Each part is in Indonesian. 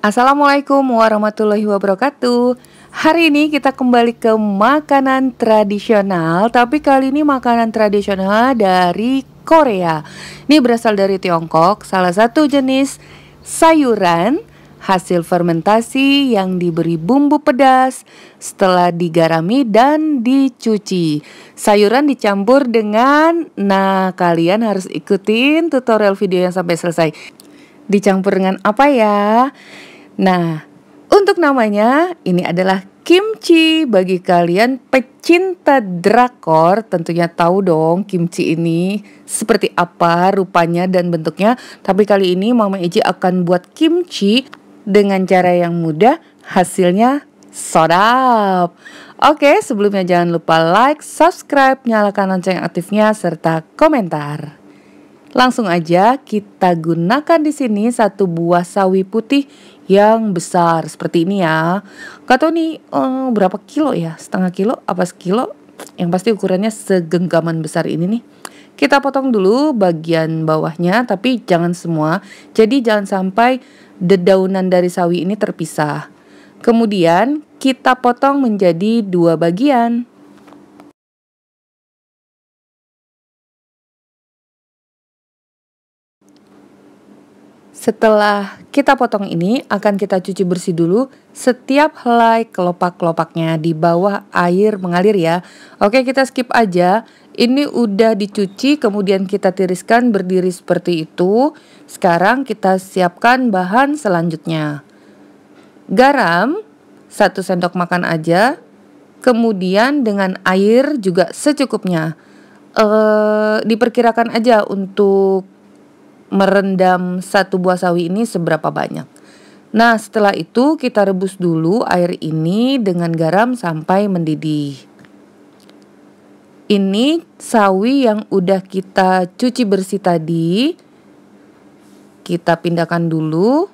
Assalamualaikum warahmatullahi wabarakatuh. Hari ini kita kembali ke makanan tradisional, tapi kali ini makanan tradisional dari Korea. Ini berasal dari Tiongkok, salah satu jenis sayuran hasil fermentasi yang diberi bumbu pedas setelah digarami dan dicuci. Sayuran dicampur nah kalian harus ikutin tutorial video yang sampai selesai. Dicampur dengan apa ya? Nah, untuk namanya ini adalah kimchi. Bagi kalian pecinta drakor tentunya tahu dong kimchi ini seperti apa rupanya dan bentuknya. Tapi kali ini Mama Iji akan buat kimchi dengan cara yang mudah, hasilnya sedap. Oke, sebelumnya jangan lupa like, subscribe, nyalakan lonceng aktifnya serta komentar. Langsung aja kita gunakan di sini satu buah sawi putih yang besar seperti ini ya. Gak tau nih berapa kilo ya, setengah kilo apa sekilo. Yang pasti ukurannya segenggaman besar ini nih. Kita potong dulu bagian bawahnya tapi jangan semua. Jadi jangan sampai dedaunan dari sawi ini terpisah. Kemudian kita potong menjadi 2 bagian. Setelah kita potong ini, akan kita cuci bersih dulu setiap helai kelopak-kelopaknya di bawah air mengalir ya. Oke, kita skip aja. Ini udah dicuci, kemudian kita tiriskan berdiri seperti itu. Sekarang kita siapkan bahan selanjutnya. Garam, 1 sendok makan aja. Kemudian dengan air juga secukupnya. Diperkirakan aja untuk merendam satu buah sawi ini seberapa banyak. Nah, setelah itu kita rebus dulu air ini dengan garam sampai mendidih. Ini sawi yang udah kita cuci bersih tadi. Kita pindahkan dulu.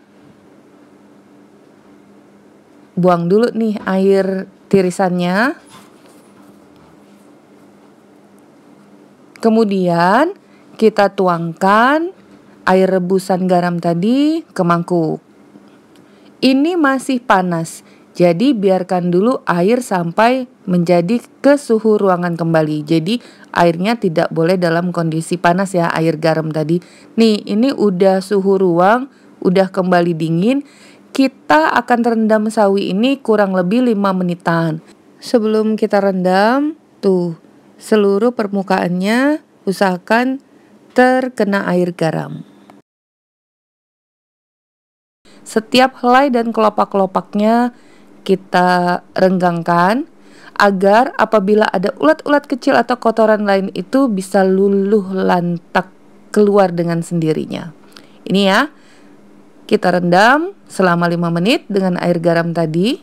Buang dulu nih air tirisannya. Kemudian kita tuangkan air rebusan garam tadi ke mangkuk. Ini masih panas, jadi biarkan dulu air sampai menjadi ke suhu ruangan kembali. Jadi airnya tidak boleh dalam kondisi panas ya, air garam tadi. Nih, ini udah suhu ruang, udah kembali dingin. Kita akan rendam sawi ini kurang lebih 5 menitan. Sebelum kita rendam, tuh seluruh permukaannya usahakan terkena air garam. Setiap helai dan kelopak-kelopaknya kita renggangkan agar apabila ada ulat-ulat kecil atau kotoran lain itu bisa luluh lantak keluar dengan sendirinya. Ini ya, kita rendam selama 5 menit dengan air garam tadi.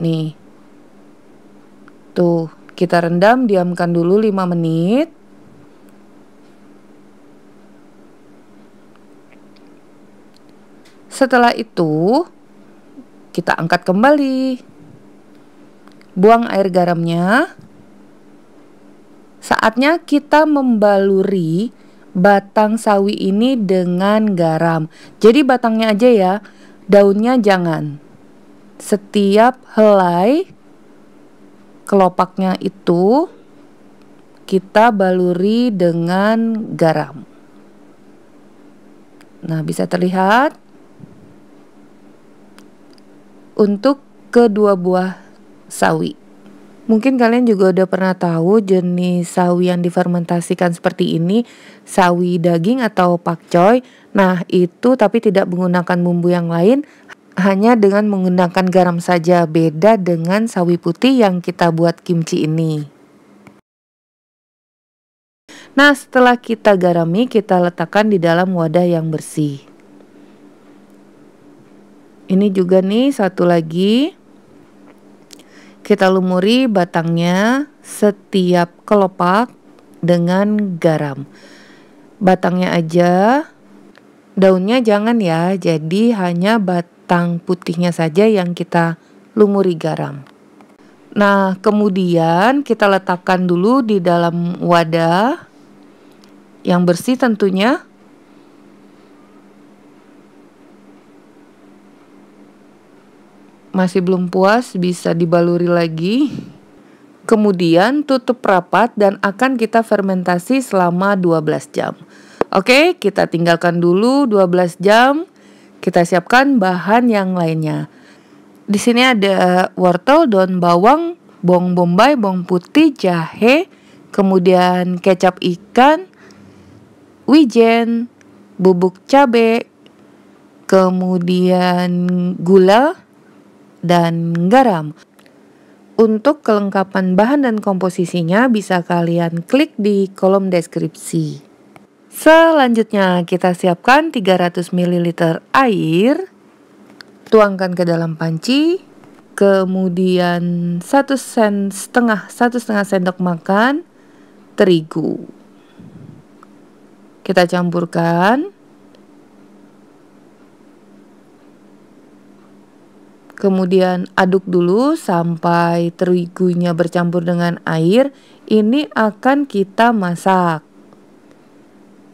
Nih, tuh kita rendam, diamkan dulu 5 menit. Setelah itu kita angkat kembali. Buang air garamnya. Saatnya kita membaluri batang sawi ini dengan garam. Jadi batangnya aja ya, daunnya jangan. Setiap helai kelopaknya itu kita baluri dengan garam. Nah, bisa terlihat untuk kedua buah sawi. Mungkin kalian juga udah pernah tahu jenis sawi yang difermentasikan seperti ini, sawi daging atau pakcoy. Nah, itu tapi tidak menggunakan bumbu yang lain, hanya dengan menggunakan garam saja. Beda dengan sawi putih yang kita buat kimchi ini. Nah, setelah kita garami, kita letakkan di dalam wadah yang bersih. Ini juga nih satu lagi. Kita lumuri batangnya setiap kelopak dengan garam. Batangnya aja, daunnya jangan ya. Jadi hanya batang putihnya saja yang kita lumuri garam. Nah, kemudian kita letakkan dulu di dalam wadah. yang bersih tentunya. Masih belum puas, bisa dibaluri lagi. Kemudian tutup rapat dan akan kita fermentasi selama 12 jam. Oke, kita tinggalkan dulu 12 jam. Kita siapkan bahan yang lainnya. Di sini ada wortel, daun bawang, bawang bombay, bawang putih, jahe, kemudian kecap ikan, wijen, bubuk cabai, kemudian gula, dan garam. Untuk kelengkapan bahan dan komposisinya bisa kalian klik di kolom deskripsi. Selanjutnya kita siapkan 300 ml air, tuangkan ke dalam panci, kemudian 1,5 sendok makan terigu. Kita campurkan. Kemudian aduk dulu sampai terigunya bercampur dengan air. Ini akan kita masak.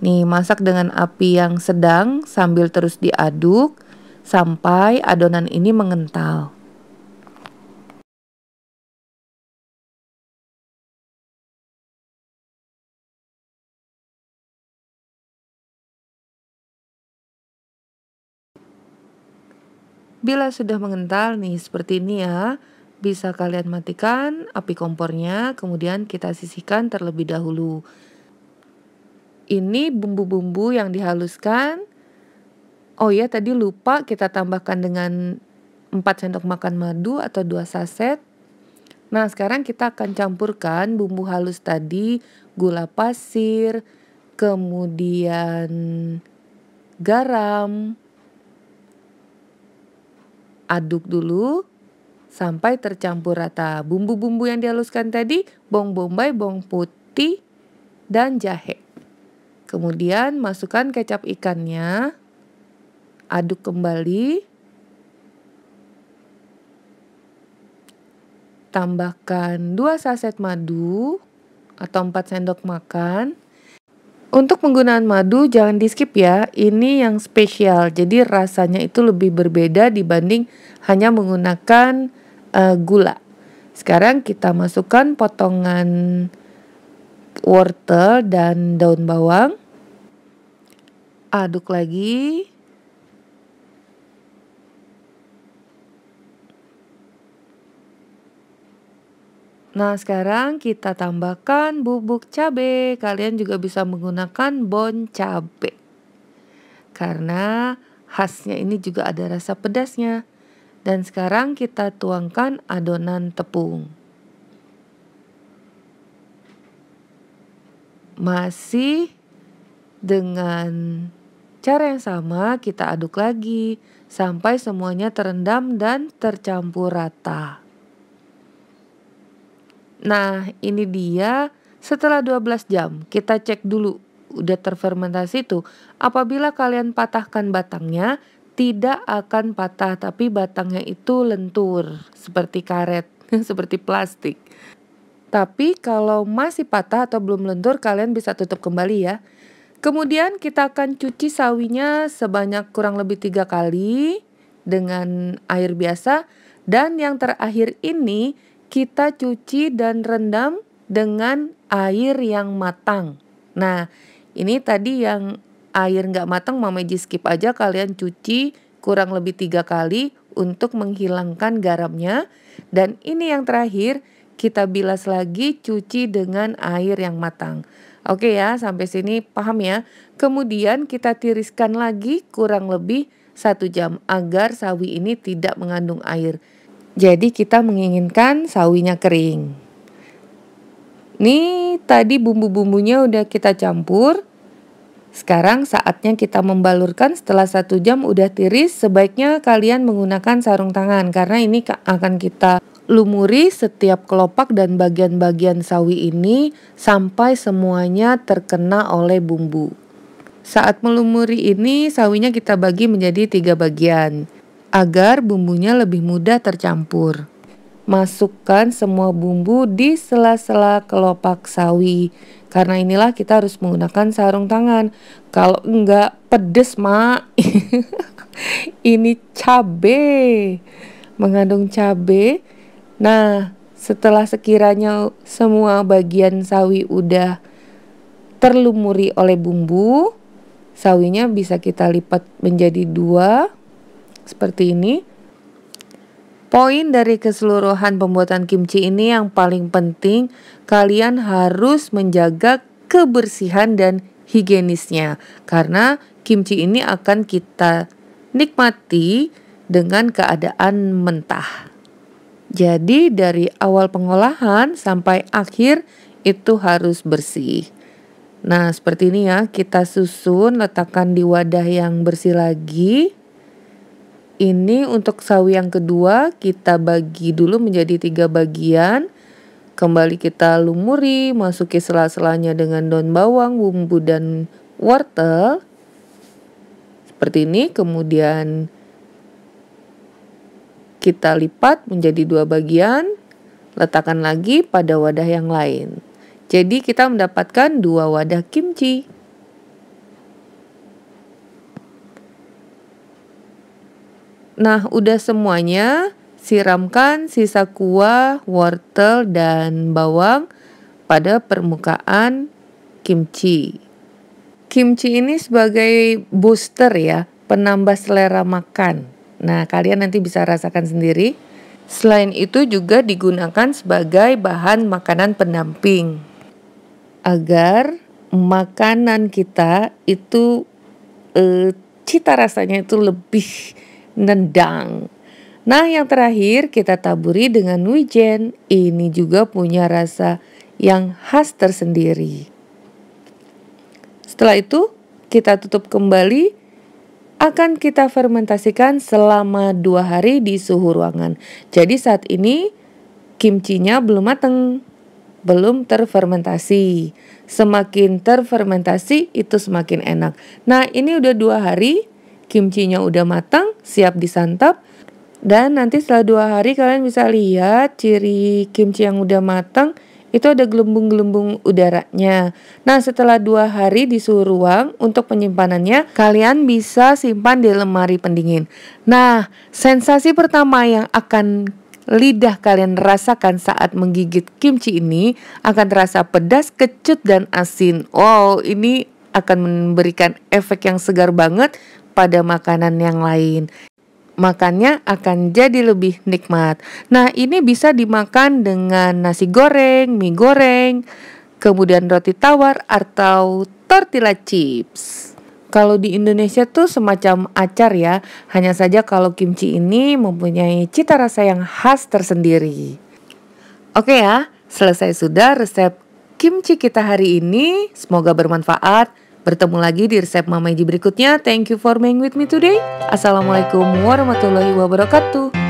Nih, masak dengan api yang sedang sambil terus diaduk sampai adonan ini mengental. Bila sudah mengental nih seperti ini ya, bisa kalian matikan api kompornya, kemudian kita sisihkan terlebih dahulu. Ini bumbu-bumbu yang dihaluskan. Oh ya, tadi lupa kita tambahkan dengan 4 sendok makan madu atau 2 saset. Nah, sekarang kita akan campurkan bumbu halus tadi, gula pasir, kemudian garam. Aduk dulu sampai tercampur rata. Bumbu-bumbu yang dihaluskan tadi, bawang bombay, bawang putih, dan jahe. Kemudian masukkan kecap ikannya. Aduk kembali. Tambahkan 2 saset madu atau 4 sendok makan. Untuk penggunaan madu jangan di skip ya, ini yang spesial, jadi rasanya itu lebih berbeda dibanding hanya menggunakan gula. Sekarang kita masukkan potongan wortel dan daun bawang. Aduk lagi. Nah, sekarang kita tambahkan bubuk cabai. Kalian juga bisa menggunakan bon cabai. Karena khasnya ini juga ada rasa pedasnya. Dan sekarang kita tuangkan adonan tepung. Masih dengan cara yang sama kita aduk lagi sampai semuanya terendam dan tercampur rata. Nah, ini dia setelah 12 jam. Kita cek dulu udah terfermentasi tuh. Apabila kalian patahkan batangnya, tidak akan patah, tapi batangnya itu lentur seperti karet, seperti plastik. Tapi kalau masih patah atau belum lentur, kalian bisa tutup kembali ya. Kemudian kita akan cuci sawinya sebanyak kurang lebih 3 kali dengan air biasa. Dan yang terakhir ini kita cuci dan rendam dengan air yang matang. Nah, ini tadi yang air nggak matang Mama Ji skip aja, kalian cuci kurang lebih 3 kali untuk menghilangkan garamnya. Dan ini yang terakhir, kita bilas lagi, cuci dengan air yang matang. Oke ya, sampai sini paham ya. Kemudian kita tiriskan lagi kurang lebih 1 jam agar sawi ini tidak mengandung air. Jadi kita menginginkan sawinya kering. Nih tadi bumbu-bumbunya udah kita campur. Sekarang saatnya kita membalurkan. Setelah 1 jam udah tiris, sebaiknya kalian menggunakan sarung tangan. Karena ini akan kita lumuri setiap kelopak dan bagian-bagian sawi ini sampai semuanya terkena oleh bumbu. Saat melumuri ini sawinya kita bagi menjadi 3 bagian agar bumbunya lebih mudah tercampur. masukkan semua bumbu di sela-sela kelopak sawi. Karena inilah kita harus menggunakan sarung tangan. Kalau enggak pedes, Mak. Ini cabe, mengandung cabe. Nah, setelah sekiranya semua bagian sawi udah terlumuri oleh bumbu, sawinya bisa kita lipat menjadi 2 seperti ini. Poin dari keseluruhan pembuatan kimchi ini yang paling penting, kalian harus menjaga kebersihan dan higienisnya. Karena kimchi ini akan kita nikmati dengan keadaan mentah. Jadi dari awal pengolahan sampai akhir itu harus bersih. Nah, seperti ini ya, kita susun, letakkan di wadah yang bersih lagi. Ini untuk sawi yang kedua kita bagi dulu menjadi 3 bagian. Kembali kita lumuri, masuki sela-selanya dengan daun bawang, bumbu dan wortel. Seperti ini, kemudian kita lipat menjadi 2 bagian, letakkan lagi pada wadah yang lain. Jadi kita mendapatkan 2 wadah kimchi. Nah, udah semuanya, siramkan sisa kuah, wortel, dan bawang pada permukaan kimchi. Kimchi ini sebagai booster ya, penambah selera makan. Nah, kalian nanti bisa rasakan sendiri. Selain itu juga digunakan sebagai bahan makanan pendamping. Agar makanan kita itu cita rasanya itu lebih nendang. Nah, yang terakhir kita taburi dengan wijen. Ini juga punya rasa yang khas tersendiri. Setelah itu kita tutup kembali. Akan kita fermentasikan selama 2 hari di suhu ruangan. Jadi saat ini kimchinya belum matang, belum terfermentasi. Semakin terfermentasi itu semakin enak. Nah, ini udah 2 hari. Kimchinya udah matang, siap disantap. Dan nanti setelah 2 hari kalian bisa lihat ciri kimchi yang udah matang, itu ada gelembung-gelembung udaranya. Nah, setelah 2 hari di suhu ruang, untuk penyimpanannya kalian bisa simpan di lemari pendingin. Nah, sensasi pertama yang akan lidah kalian rasakan saat menggigit kimchi ini akan terasa pedas, kecut, dan asin. Wow, ini akan memberikan efek yang segar banget pada makanan yang lain. Makannya akan jadi lebih nikmat. Nah, ini bisa dimakan dengan nasi goreng, mie goreng, kemudian roti tawar atau tortilla chips. Kalau di Indonesia tuh semacam acar ya. Hanya saja kalau kimchi ini mempunyai cita rasa yang khas tersendiri. Oke ya, selesai sudah resep kimchi kita hari ini. Semoga bermanfaat. Bertemu lagi di resep Mama Iji berikutnya. Thank you for being with me today. Assalamualaikum warahmatullahi wabarakatuh.